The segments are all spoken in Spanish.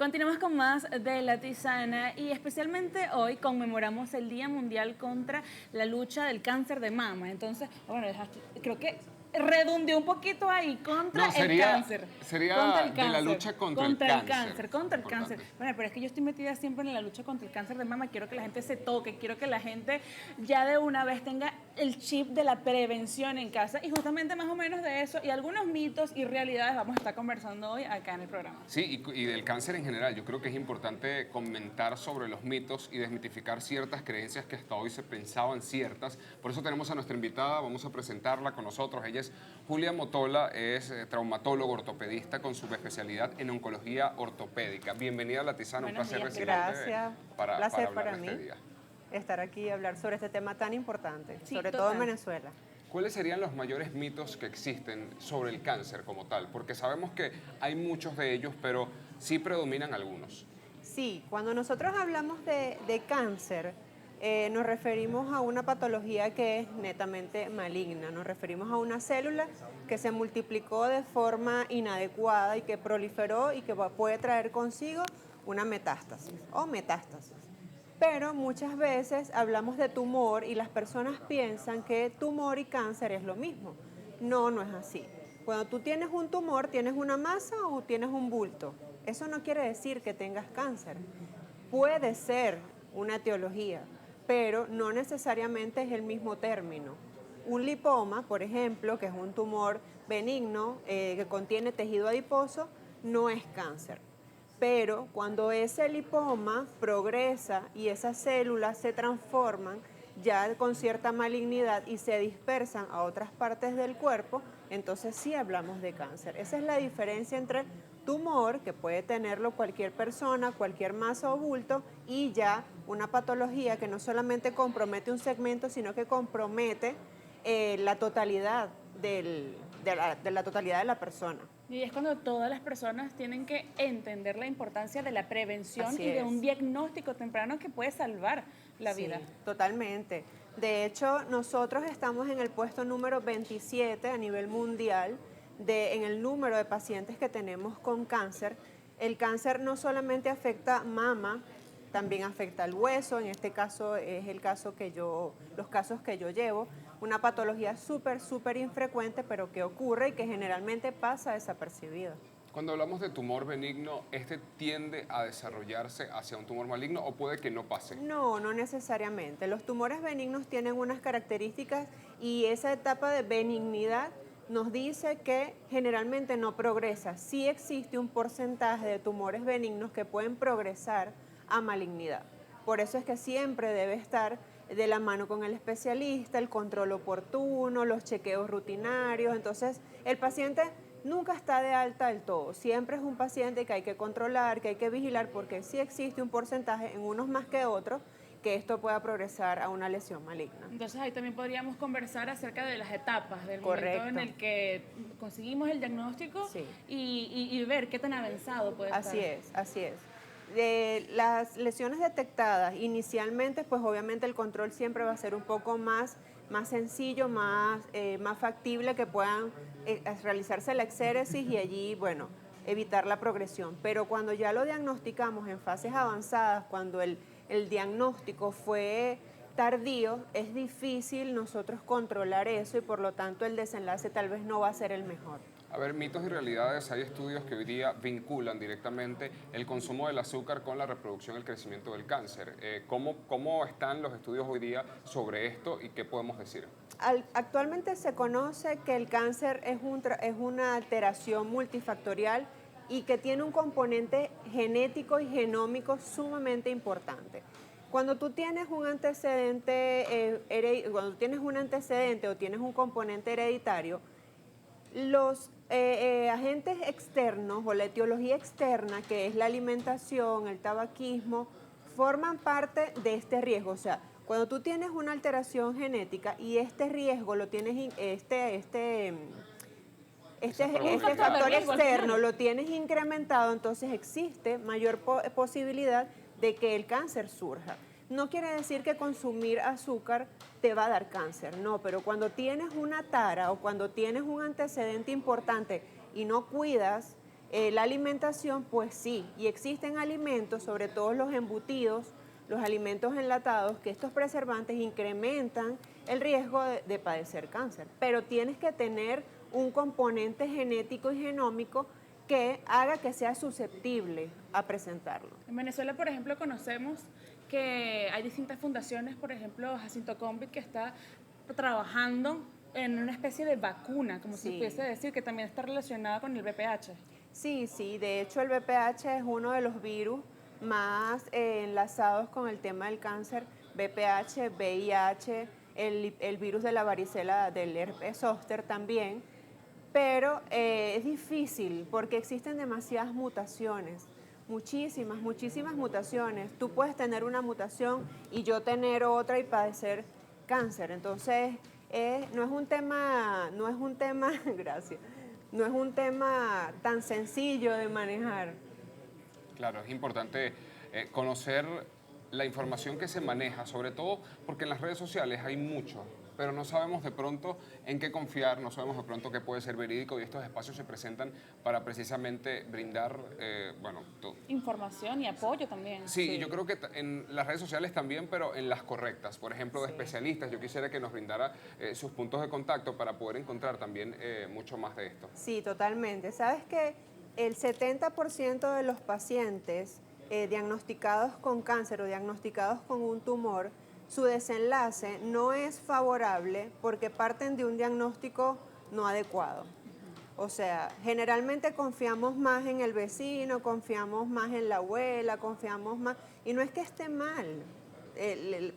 Continuamos con más de La Tisana y especialmente hoy conmemoramos el Día Mundial contra la lucha del cáncer de mama. Entonces, bueno, creo que redundé un poquito ahí contra No, el sería, cáncer. Contra sería el de la cáncer. lucha contra el Contra el cáncer. cáncer, contra el cáncer. Importante. Bueno, pero es que yo estoy metida siempre en la lucha contra el cáncer de mama. Quiero que la gente se toque, quiero que la gente ya de una vez tenga el chip de la prevención en casa. Y justamente más o menos de eso y algunos mitos y realidades vamos a estar conversando hoy acá en el programa. Sí, y del cáncer en general. Yo creo que es importante comentar sobre los mitos y desmitificar ciertas creencias que hasta hoy se pensaban ciertas. Por eso tenemos a nuestra invitada, vamos a presentarla con nosotros. Ella es Julia Motola, es traumatólogo ortopedista con subespecialidad en oncología ortopédica. Bienvenida a La Tisana, un placer recibirte. Gracias, para placer hablar para de mí este día. estar aquí y hablar sobre este tema tan importante, Sí, sobre total. todo en Venezuela. ¿Cuáles serían los mayores mitos que existen sobre el cáncer como tal? Porque sabemos que hay muchos de ellos, pero sí predominan algunos. Sí, cuando nosotros hablamos de cáncer, nos referimos a una patología que es netamente maligna, nos referimos a una célula que se multiplicó de forma inadecuada y que proliferó y que puede traer consigo una metástasis o metástasis. Pero muchas veces hablamos de tumor y las personas piensan que tumor y cáncer es lo mismo. No, no es así. Cuando tú tienes un tumor, ¿tienes una masa o tienes un bulto? Eso no quiere decir que tengas cáncer. Puede ser una etiología, pero no necesariamente es el mismo término. Un lipoma, por ejemplo, que es un tumor benigno que contiene tejido adiposo, no es cáncer. Pero cuando ese lipoma progresa y esas células se transforman ya con cierta malignidad y se dispersan a otras partes del cuerpo, entonces sí hablamos de cáncer. Esa es la diferencia entre tumor, que puede tenerlo cualquier persona, cualquier masa o bulto, y ya una patología que no solamente compromete un segmento, sino que compromete la totalidad de la totalidad de la persona. Y es cuando todas las personas tienen que entender la importancia de la prevención Así y de es. un diagnóstico temprano que puede salvar la Sí, vida. totalmente. De hecho, nosotros estamos en el puesto número 27 a nivel mundial en el número de pacientes que tenemos con cáncer. El cáncer no solamente afecta mama, también afecta el hueso, en este caso es los casos que yo llevo, una patología súper infrecuente, pero que ocurre y que generalmente pasa desapercibida. Cuando hablamos de tumor benigno, ¿este tiende a desarrollarse hacia un tumor maligno o puede que no pase? No, no necesariamente. Los tumores benignos tienen unas características y esa etapa de benignidad nos dice que generalmente no progresa. Sí existe un porcentaje de tumores benignos que pueden progresar a malignidad. Por eso es que siempre debe estar de la mano con el especialista, el control oportuno, los chequeos rutinarios. Entonces, el paciente nunca está de alta del todo. Siempre es un paciente que hay que controlar, que hay que vigilar, porque sí existe un porcentaje, en unos más que otros, que esto pueda progresar a una lesión maligna. Entonces ahí también podríamos conversar acerca de las etapas, del Correcto. momento en el que conseguimos el diagnóstico Sí. y ver qué tan avanzado puede estar. Así es. De las lesiones detectadas inicialmente, pues obviamente el control siempre va a ser un poco más sencillo, más factible, que puedan realizarse la exéresis y allí, bueno, evitar la progresión. Pero cuando ya lo diagnosticamos en fases avanzadas, cuando el diagnóstico fue tardío, es difícil nosotros controlar eso y por lo tanto el desenlace tal vez no va a ser el mejor. A ver, mitos y realidades, hay estudios que hoy día vinculan directamente el consumo del azúcar con la reproducción y el crecimiento del cáncer. ¿Cómo están los estudios hoy día sobre esto y qué podemos decir? Actualmente se conoce que el cáncer es una alteración multifactorial y que tiene un componente genético y genómico sumamente importante. Cuando tú tienes un antecedente, o tienes un componente hereditario, los agentes externos o la etiología externa, que es la alimentación, el tabaquismo, forman parte de este riesgo. O sea, cuando tú tienes una alteración genética y este riesgo lo tienes, este factor externo lo tienes incrementado, entonces existe mayor posibilidad de que el cáncer surja. No quiere decir que consumir azúcar te va a dar cáncer, no, pero cuando tienes una tara o cuando tienes un antecedente importante y no cuidas La alimentación, pues sí, y existen alimentos, sobre todo los embutidos, los alimentos enlatados, que estos preservantes incrementan el riesgo de padecer cáncer, pero tienes que tener un componente genético y genómico que haga que sea susceptible a presentarlo. En Venezuela, por ejemplo, conocemos que hay distintas fundaciones, por ejemplo, Jacinto Combit, que está trabajando en una especie de vacuna, como se Sí. pudiese decir, que también está relacionada con el VPH. Sí, sí, de hecho el VPH es uno de los virus más enlazados con el tema del cáncer, VPH, VIH, el virus de la varicela, del herpes zóster también, pero es difícil porque existen demasiadas mutaciones, muchísimas mutaciones. Tú puedes tener una mutación y yo tener otra y padecer cáncer, entonces no es un tema, gracias, no es un tema tan sencillo de manejar. Claro, es importante conocer la información que se maneja, sobre todo porque en las redes sociales hay mucho, pero no sabemos de pronto en qué confiar, no sabemos de pronto qué puede ser verídico y estos espacios se presentan para precisamente brindar, Información y apoyo también. sí, y yo creo que en las redes sociales también, pero en las correctas, por ejemplo, de Sí. especialistas. Yo quisiera que nos brindara sus puntos de contacto para poder encontrar también mucho más de esto. Sí, totalmente. ¿Sabes que el 70% de los pacientes diagnosticados con cáncer o diagnosticados con un tumor, su desenlace no es favorable porque parten de un diagnóstico no adecuado? O sea, generalmente confiamos más en el vecino, confiamos más en la abuela, confiamos más, y no es que esté mal,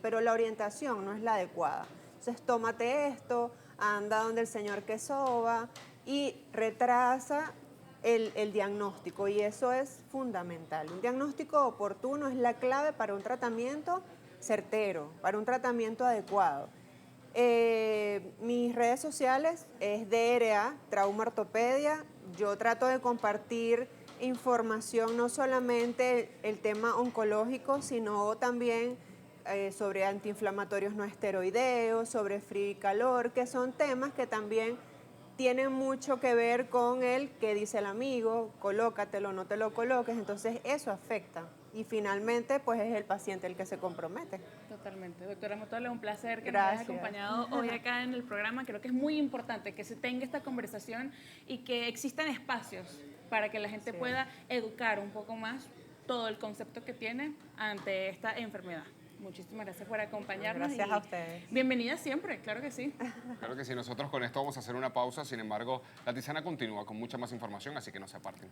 pero la orientación no es la adecuada. Entonces, tómate esto, anda donde el señor que soba y retrasa el diagnóstico, y eso es fundamental. Un diagnóstico oportuno es la clave para un tratamiento certero, para un tratamiento adecuado. Mis redes sociales es DRA, Trauma Ortopedia. Yo trato de compartir información, no solamente el tema oncológico, sino también sobre antiinflamatorios no esteroideos, sobre frío y calor, que son temas que también tienen mucho que ver con el que dice el amigo, colócatelo, no te lo coloques, entonces eso afecta. Y finalmente, pues es el paciente el que se compromete. Totalmente. Doctora Motola, un placer que nos hayas Gracias. acompañado hoy acá en el programa. Creo que es muy importante que se tenga esta conversación y que existan espacios para que la gente Sí. pueda educar un poco más todo el concepto que tiene ante esta enfermedad. Muchísimas gracias por acompañarnos. Gracias y a ustedes. Bienvenida siempre, claro que sí. Claro que sí, nosotros con esto vamos a hacer una pausa, sin embargo, la tisana continúa con mucha más información, así que no se aparten.